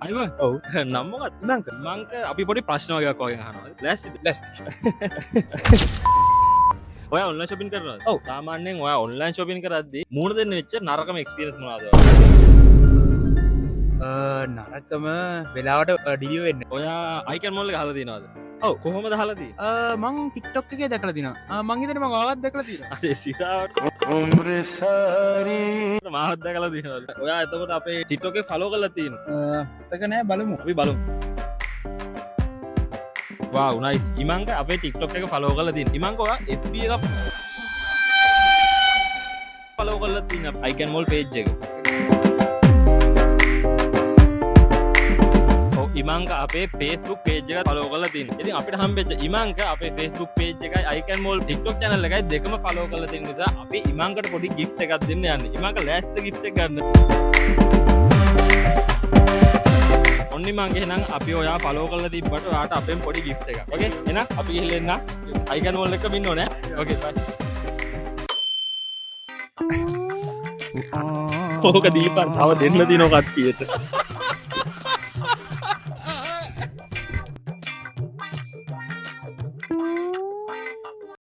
අයිව ඔව් නම්මගත් ඉමංක මංක අපි පොඩි ප්‍රශ්න වගේක් වගේ හනවා ලැස්තිද ලැස්ති ඔය ඔන්ලයින් shopping කරනවද? ඔව්. සාමාන්‍යයෙන් ඔය ඔන්ලයින් shopping කරද්දී මූණ දෙන්න වෙච්ච නරකම එක්ස්පීරියන්ස් මොනවද? නරකම වෙලාවට ඩිලිය වෙන්න ඔයා අයිකන් මෝල් එක අහලා තියෙනවද? ඔව්. කොහොමද අහලා තියෙන්නේ? මං ටික්ටොක් එකේ දැකලා තිනවා මං හිතන්නේ මං ආවත් දැකලා තියෙනවා අනේ සිරාවට මාවත් දැකලා තියෙනවද? ඔයා එතකොට අපේ TikTok එක follow කරලා තියෙනවා. තක නෑ බලමු අපි බලමු. wow nice. ඉමංක අපේ TikTok එක follow කරලා තියෙනවා. ඉමංක ඔයා FB එක follow කරලා තියෙනවා. icon mall page එක. ඉමංක අපේ Facebook page එක follow කරලා තියෙනවා. ඉතින් අපිට හම්බෙච්ච ඉමංක අපේ Facebook page එකයි icon mall TikTok channel එකයි දෙකම follow කරලා තියෙන නිසා අපි ඉමංකට පොඩි gift එකක් දෙන්න යන්නේ. ඉමංක ලෑස්තිද gift එක ගන්න? ඔන්න ඉමංක එහෙනම් අපි ඔයා follow කරලා තිබ්බට ඔයාට අපෙන් පොඩි gift එකක්. Okay? එහෙනම් අපි ගිහලා එන්න. icon mall එක මින්න ඕනේ. Okay bye. ඕක දීපන් තව දෙන්න දිනව කට්ටියට.